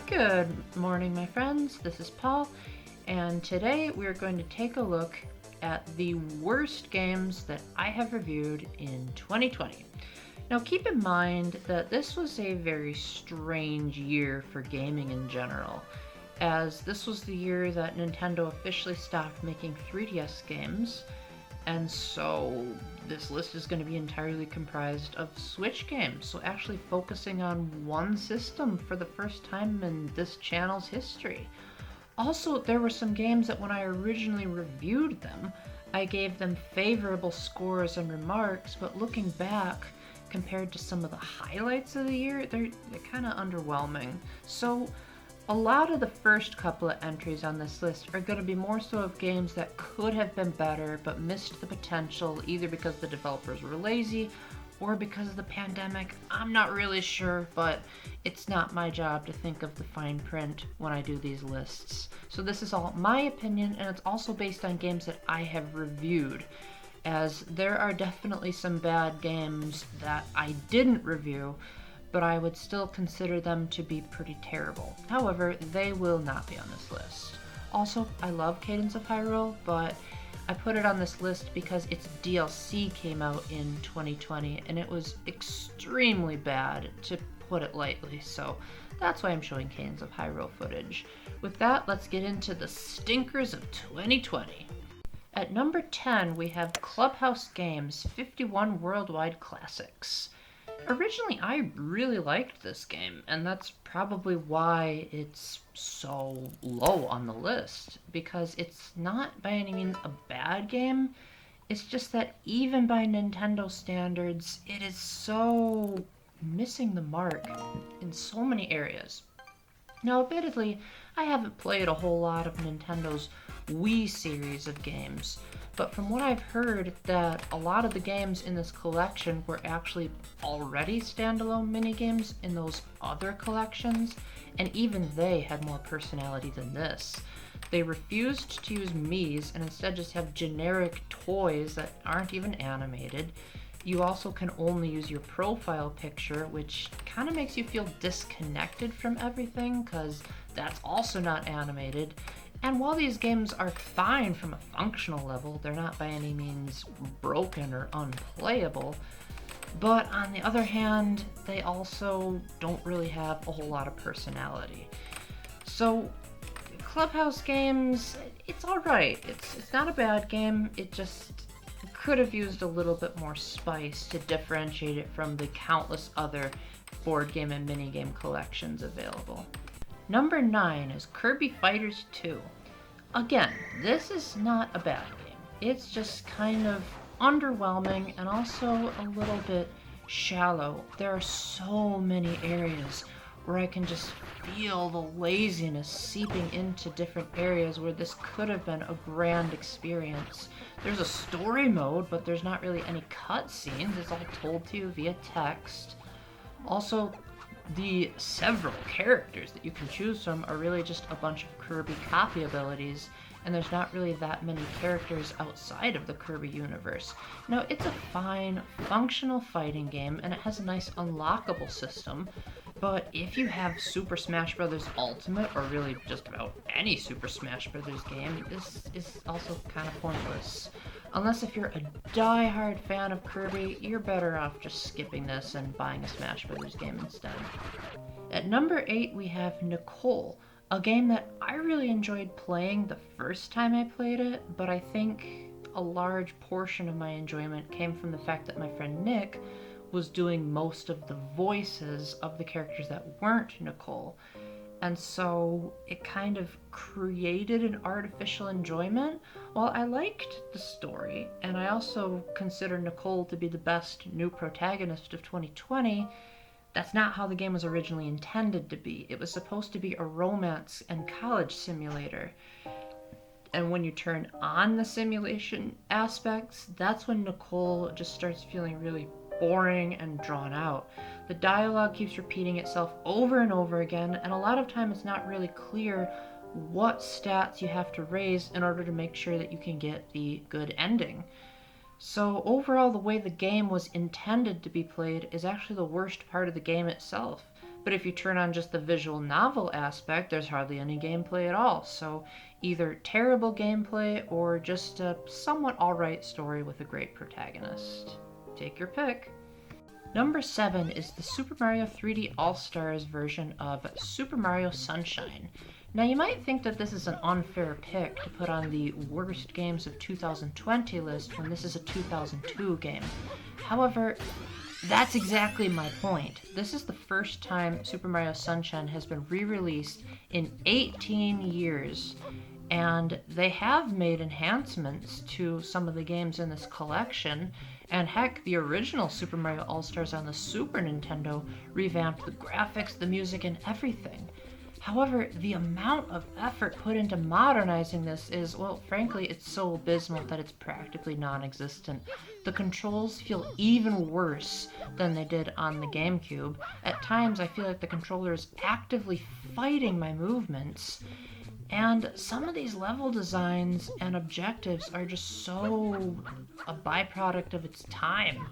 Good morning, my friends. This is Paul, and today we're going to take a look at the worst games that I have reviewed in 2020. Now, keep in mind that this was a very strange year for gaming in general, as this was the year that Nintendo officially stopped making 3DS games, and so this list is going to be entirely comprised of Switch games, so actually focusing on one system for the first time in this channel's history. Also, there were some games that when I originally reviewed them, I gave them favorable scores and remarks, but looking back, compared to some of the highlights of the year, they're kind of underwhelming. So a lot of the first couple of entries on this list are going to be more so of games that could have been better but missed the potential either because the developers were lazy or because of the pandemic. I'm not really sure, but it's not my job to think of the fine print when I do these lists. So this is all my opinion, and it's also based on games that I have reviewed, as there are definitely some bad games that I didn't review, but I would still consider them to be pretty terrible. However, they will not be on this list. Also, I love Cadence of Hyrule, but I put it on this list because its DLC came out in 2020, and it was extremely bad, to put it lightly, so that's why I'm showing Cadence of Hyrule footage. With that, let's get into the stinkers of 2020. At number 10, we have Clubhouse Games 51 Worldwide Classics. Originally, I really liked this game, and that's probably why it's so low on the list, because it's not by any means a bad game. It's just that even by Nintendo standards, it is so missing the mark in so many areas. Now, admittedly, I haven't played a whole lot of Nintendo's Wii series of games, but from what I've heard, that a lot of the games in this collection were actually already standalone minigames in those other collections, and even they had more personality than this. They refused to use Miis and instead just have generic toys that aren't even animated. You also can only use your profile picture, which kind of makes you feel disconnected from everything because that's also not animated. And while these games are fine from a functional level, they're not by any means broken or unplayable. But on the other hand, they also don't really have a whole lot of personality. So Clubhouse Games, it's alright. It's not a bad game, it just could have used a little bit more spice to differentiate it from the countless other board game and minigame collections available. Number 9 is Kirby Fighters 2. Again, this is not a bad game. It's just kind of underwhelming and also a little bit shallow. There are so many areas where I can just feel the laziness seeping into different areas where this could have been a grand experience. There's a story mode, but there's not really any cutscenes. It's all told to you via text. Also, the several characters that you can choose from are really just a bunch of Kirby copy abilities, and there's not really that many characters outside of the Kirby universe. Now, it's a fine, functional fighting game, and it has a nice unlockable system, but if you have Super Smash Bros. Ultimate, or really just about any Super Smash Bros. Game, this is also kind of pointless. Unless if you're a die-hard fan of Kirby, you're better off just skipping this and buying a Smash Bros. Game instead. At number 8, we have Nicole, a game that I really enjoyed playing the first time I played it, but I think a large portion of my enjoyment came from the fact that my friend Nick was doing most of the voices of the characters that weren't Nicole. And so it kind of created an artificial enjoyment. While I liked the story, and I also consider Nicole to be the best new protagonist of 2020, that's not how the game was originally intended to be. It was supposed to be a romance and college simulator. And when you turn on the simulation aspects, that's when Nicole just starts feeling really boring and drawn out. The dialogue keeps repeating itself over and over again, and a lot of time it's not really clear what stats you have to raise in order to make sure that you can get the good ending. So overall, the way the game was intended to be played is actually the worst part of the game itself, But if you turn on just the visual novel aspect, there's hardly any gameplay at all. So either terrible gameplay or just a somewhat alright story with a great protagonist. Take your pick. Number 7 is the Super Mario 3D All-Stars version of Super Mario Sunshine. Now you might think that this is an unfair pick to put on the worst games of 2020 list when this is a 2002 game. However, that's exactly my point. This is the first time Super Mario Sunshine has been re-released in 18 years, and they have made enhancements to some of the games in this collection, and heck, the original Super Mario All-Stars on the Super Nintendo revamped the graphics, the music, and everything. However, the amount of effort put into modernizing this is, well, frankly, it's so abysmal that it's practically non-existent. The controls feel even worse than they did on the GameCube. At times, I feel like the controller is actively fighting my movements. And some of these level designs and objectives are just so a byproduct of its time.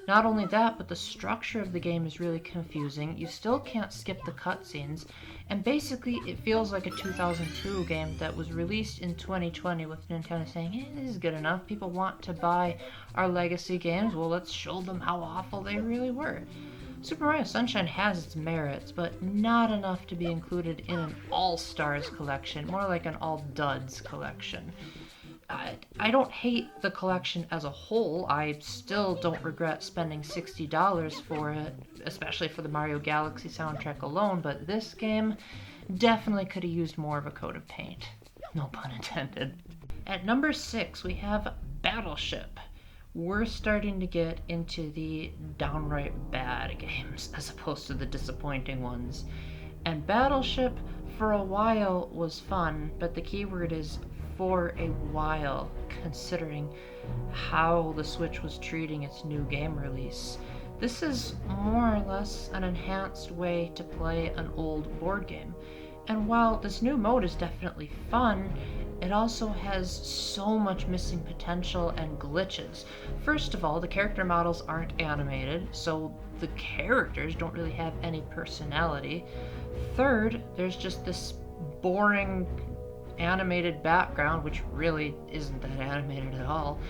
Not only that, but the structure of the game is really confusing. You still can't skip the cutscenes, and basically it feels like a 2002 game that was released in 2020 with Nintendo saying, hey, this is good enough. People want to buy our legacy games. Well, let's show them how awful they really were. Super Mario Sunshine has its merits, but not enough to be included in an all-stars collection, more like an all-duds collection. I don't hate the collection as a whole. I still don't regret spending $60 for it, especially for the Mario Galaxy soundtrack alone, but this game definitely could have used more of a coat of paint. No pun intended. At number 6, we have Battleship. We're starting to get into the downright bad games as opposed to the disappointing ones. And Battleship, for a while, was fun, but the keyword is for a while, considering how the Switch was treating its new game release. This is more or less an enhanced way to play an old board game. And while this new mode is definitely fun, it also has so much missing potential and glitches. First of all, the character models aren't animated, so the characters don't really have any personality. Third, there's just this boring animated background, which really isn't that animated at all.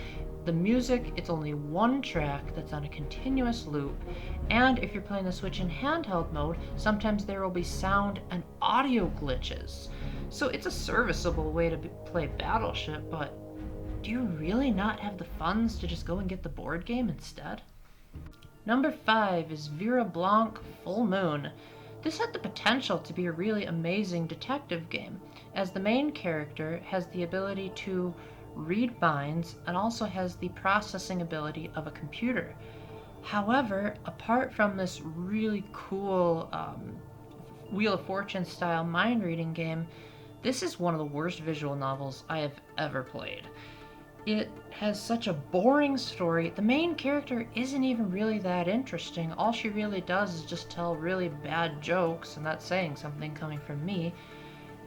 The music, it's only one track that's on a continuous loop, and if you're playing the Switch in handheld mode, sometimes there will be sound and audio glitches. So it's a serviceable way to play Battleship, but do you really not have the funds to just go and get the board game instead? Number 5 is Vera Blanc Full Moon. This had the potential to be a really amazing detective game, as the main character has the ability to read minds and also has the processing ability of a computer. However, apart from this really cool Wheel of Fortune style mind reading game, this is one of the worst visual novels I have ever played. It has such a boring story. The main character isn't even really that interesting. All she really does is just tell really bad jokes, and that's saying something coming from me.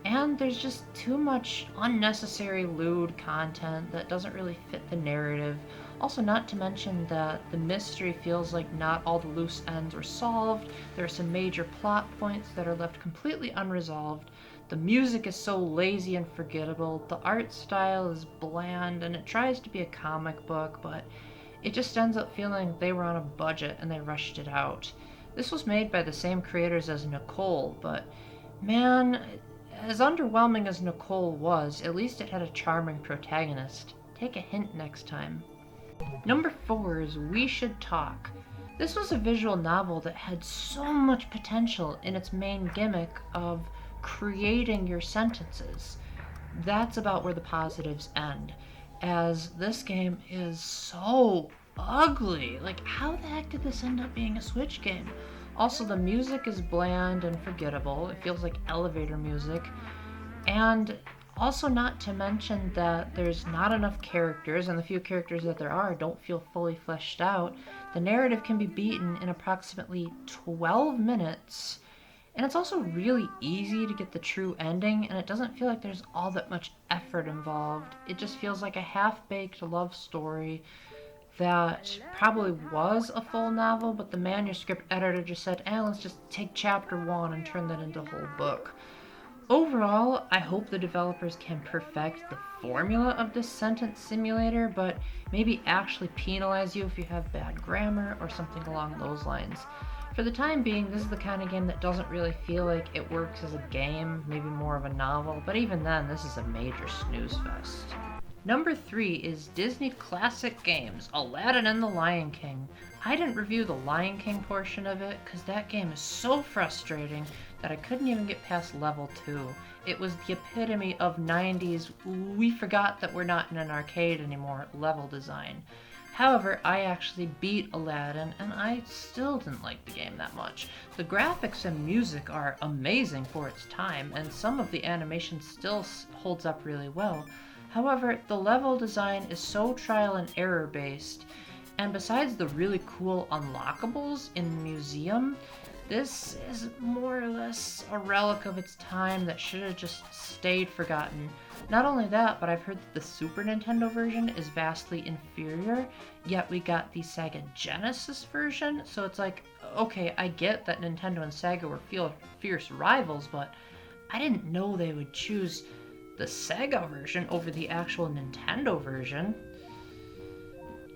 And there's just too much unnecessary lewd content that doesn't really fit the narrative. Also, not to mention that the mystery feels like not all the loose ends were solved. There are some major plot points that are left completely unresolved. The music is so lazy and forgettable. The art style is bland, and it tries to be a comic book, but it just ends up feeling like they were on a budget and they rushed it out. This was made by the same creators as Nicole, but man, as underwhelming as Nicole was, at least it had a charming protagonist. Take a hint next time. Number 4 is We Should Talk. This was a visual novel that had so much potential in its main gimmick of creating your sentences. That's about where the positives end, as this game is so ugly. Like, how the heck did this end up being a Switch game? Also, the music is bland and forgettable. It feels like elevator music. And also, not to mention that there's not enough characters, and the few characters that there are don't feel fully fleshed out. The narrative can be beaten in approximately 12 minutes, and it's also really easy to get the true ending, and it doesn't feel like there's all that much effort involved. It just feels like a half-baked love story that probably was a full novel, but the manuscript editor just said, let's just take chapter 1 and turn that into a whole book. Overall, I hope the developers can perfect the formula of this sentence simulator, but maybe actually penalize you if you have bad grammar or something along those lines. For the time being, this is the kind of game that doesn't really feel like it works as a game, maybe more of a novel, but even then, this is a major snooze fest. Number 3 is Disney Classic Games, Aladdin and the Lion King. I didn't review the Lion King portion of it because that game is so frustrating that I couldn't even get past level 2. It was the epitome of 90s, we forgot that we're not in an arcade anymore level design. However, I actually beat Aladdin and I still didn't like the game that much. The graphics and music are amazing for its time, and some of the animation still holds up really well. However, the level design is so trial and error based, and besides the really cool unlockables in the museum, this is more or less a relic of its time that should have just stayed forgotten. Not only that, but I've heard that the Super Nintendo version is vastly inferior, yet we got the Sega Genesis version, so it's like, okay, I get that Nintendo and Sega were fierce rivals, but I didn't know they would choose the Sega version over the actual Nintendo version.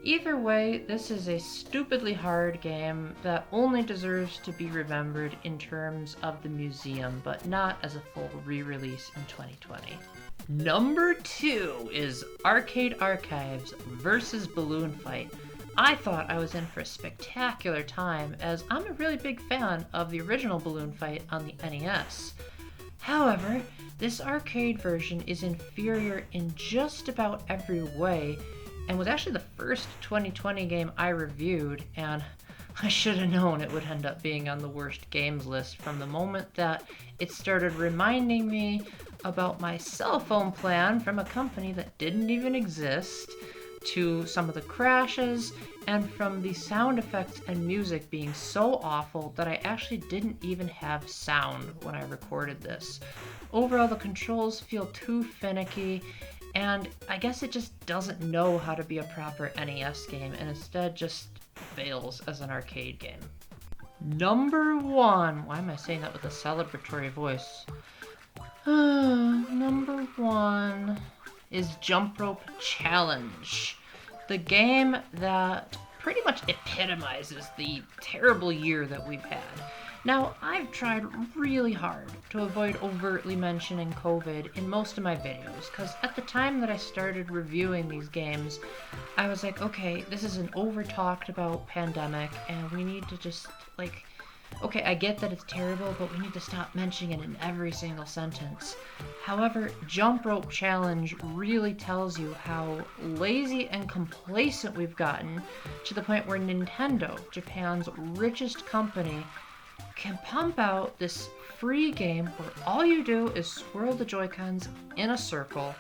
Either way, this is a stupidly hard game that only deserves to be remembered in terms of the museum, but not as a full re-release in 2020. Number 2 is Arcade Archives vs. Balloon Fight. I thought I was in for a spectacular time, as I'm a really big fan of the original Balloon Fight on the NES. However, this arcade version is inferior in just about every way, and was actually the first 2020 game I reviewed, and I should have known it would end up being on the worst games list from the moment that it started reminding me about my cell phone plan from a company that didn't even exist, to some of the crashes, and from the sound effects and music being so awful that I actually didn't even have sound when I recorded this. Overall, the controls feel too finicky, and I guess it just doesn't know how to be a proper NES game, and instead just fails as an arcade game. Number 1. Why am I saying that with a celebratory voice? Number 1 is Jump Rope Challenge, the game that pretty much epitomizes the terrible year that we've had. Now, I've tried really hard to avoid overtly mentioning COVID in most of my videos, because at the time that I started reviewing these games, I was like, okay, this is an over-talked about pandemic, and we need to just, okay, I get that it's terrible, but we need to stop mentioning it in every single sentence. However, Jump Rope Challenge really tells you how lazy and complacent we've gotten, to the point where Nintendo, Japan's richest company, can pump out this free game where all you do is swirl the Joy-Cons in a circle,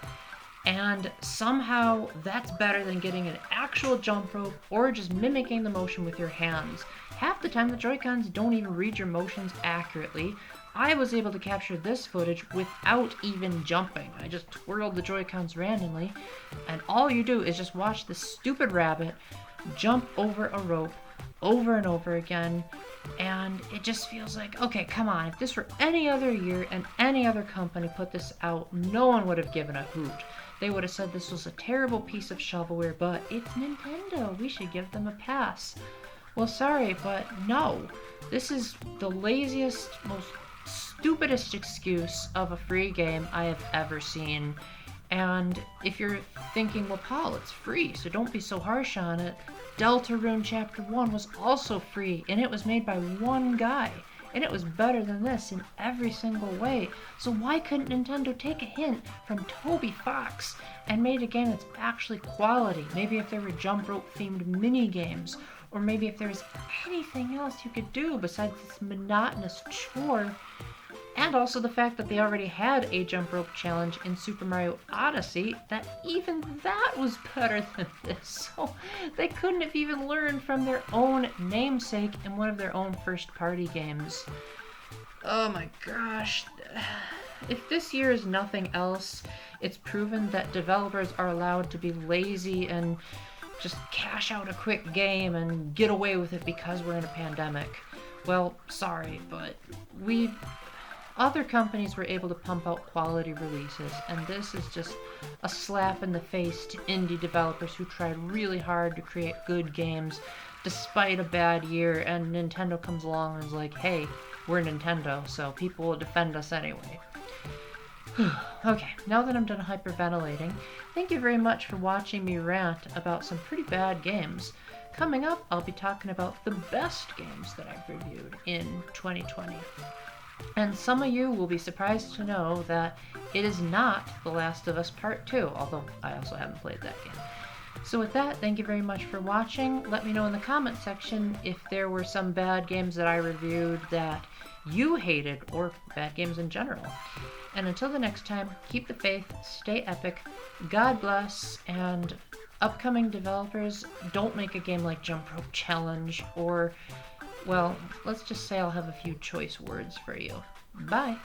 and somehow that's better than getting an actual jump rope or just mimicking the motion with your hands. Half the time the Joy-Cons don't even read your motions accurately. I was able to capture this footage without even jumping. I just twirled the Joy-Cons randomly, and all you do is just watch this stupid rabbit jump over a rope over and over again, and it just feels like, okay, come on, if this were any other year and any other company put this out, no one would have given a hoot. They would have said this was a terrible piece of shovelware, but it's Nintendo, we should give them a pass. Well, sorry, but no. This is the laziest, most stupidest excuse of a free game I have ever seen. And if you're thinking, well, Paul, it's free, so don't be so harsh on it, Deltarune Chapter 1 was also free, and it was made by one guy, and it was better than this in every single way. So why couldn't Nintendo take a hint from Toby Fox and made a game that's actually quality? Maybe if there were jump rope themed mini games, or maybe if there was anything else you could do besides this monotonous chore. And also the fact that they already had a jump rope challenge in Super Mario Odyssey, that even that was better than this. So they couldn't have even learned from their own namesake in one of their own first party games. Oh my gosh. If this year is nothing else, it's proven that developers are allowed to be lazy and just cash out a quick game and get away with it because we're in a pandemic. Well, sorry, but other companies were able to pump out quality releases, and this is just a slap in the face to indie developers who tried really hard to create good games despite a bad year, and Nintendo comes along and is like, hey, we're Nintendo, so people will defend us anyway. Okay, now that I'm done hyperventilating, thank you very much for watching me rant about some pretty bad games. Coming up, I'll be talking about the best games that I've reviewed in 2020. And some of you will be surprised to know that it is not The Last of Us Part 2, although I also haven't played that game. So with that, thank you very much for watching. Let me know in the comment section if there were some bad games that I reviewed that you hated, or bad games in general. And until the next time, keep the faith, stay epic, God bless, and upcoming developers, don't make a game like Jump Rope Challenge, or, well, let's just say I'll have a few choice words for you. Bye!